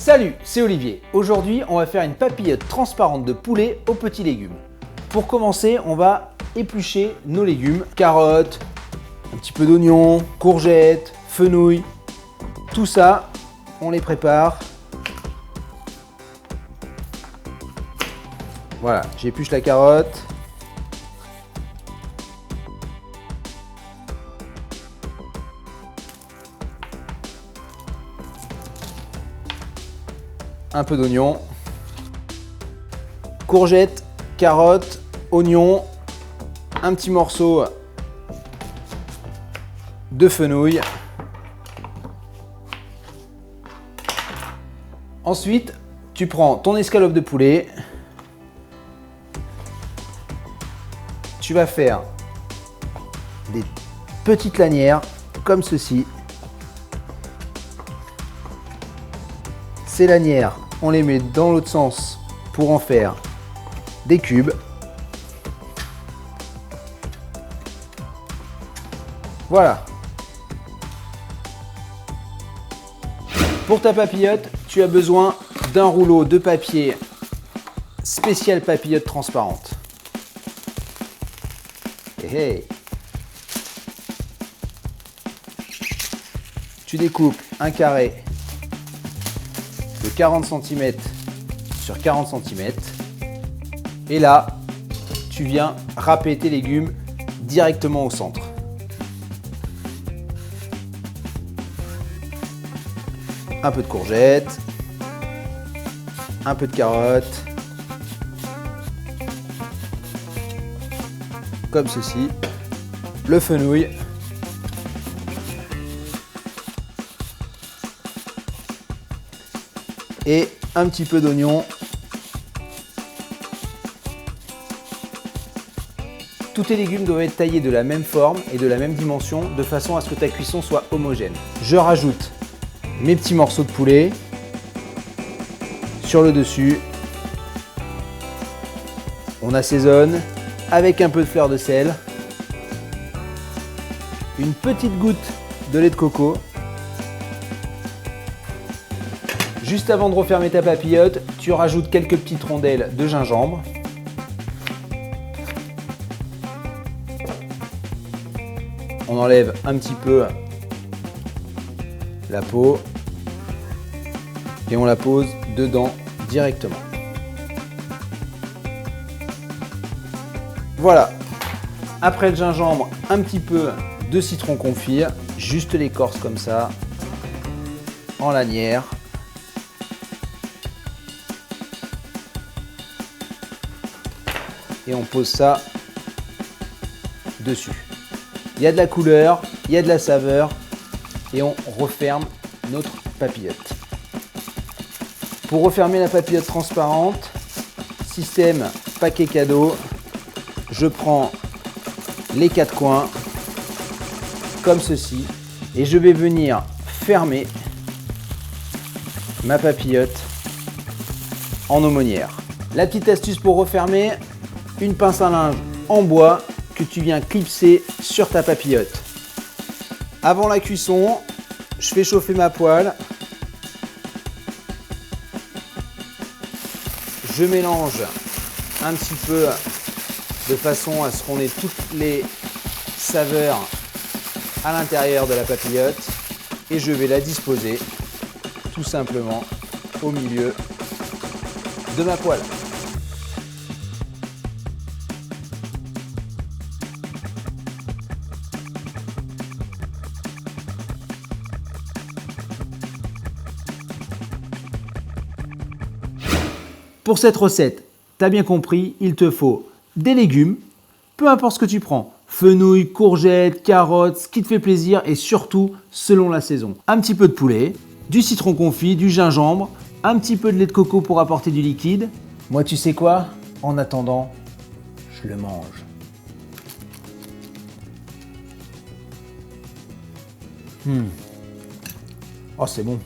Salut, c'est Olivier. Aujourd'hui, on va faire une papillote transparente de poulet aux petits légumes. Pour commencer, on va éplucher nos légumes. Carottes, un petit peu d'oignons, courgettes, fenouil. Tout ça, on les prépare. Voilà, j'épluche la carotte. Un peu d'oignon, courgettes, carottes, oignons, un petit morceau de fenouil. Ensuite, tu prends ton escalope de poulet, tu vas faire des petites lanières comme ceci. Ces lanières, on les met dans l'autre sens pour en faire des cubes. Voilà. Pour ta papillote, tu as besoin d'un rouleau de papier spécial papillote transparente. Hey. Tu découpes un carré de 40 cm sur 40 cm. Et là, tu viens râper tes légumes directement au centre. Un peu de courgettes, un peu de carottes, comme ceci, le fenouil, et un petit peu d'oignon. Tous tes légumes doivent être taillés de la même forme et de la même dimension de façon à ce que ta cuisson soit homogène. Je rajoute mes petits morceaux de poulet sur le dessus. On assaisonne avec un peu de fleur de sel, une petite goutte de lait de coco. Juste avant de refermer ta papillote, tu rajoutes quelques petites rondelles de gingembre. On enlève un petit peu la peau et on la pose dedans directement. Voilà. Après le gingembre, un petit peu de citron confit, juste l'écorce comme ça, en lanière. Et on pose ça dessus. Il y a de la couleur, il y a de la saveur et on referme notre papillote. Pour refermer la papillote transparente, système paquet cadeau, je prends les quatre coins comme ceci et je vais venir fermer ma papillote en aumônière. La petite astuce pour refermer, une pince à linge en bois que tu viens clipser sur ta papillote. Avant la cuisson, je fais chauffer ma poêle. Je mélange un petit peu de façon à ce qu'on ait toutes les saveurs à l'intérieur de la papillote et je vais la disposer tout simplement au milieu de ma poêle. Pour cette recette, tu as bien compris, il te faut des légumes, peu importe ce que tu prends, fenouil, courgettes, carottes, ce qui te fait plaisir et surtout selon la saison. Un petit peu de poulet, du citron confit, du gingembre, un petit peu de lait de coco pour apporter du liquide. Moi, tu sais quoi? En attendant, je le mange. Oh, c'est bon.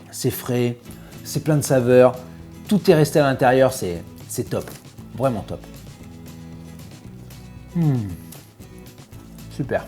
C'est frais, c'est plein de saveurs. Tout est resté à l'intérieur, c'est top. Vraiment top. Super.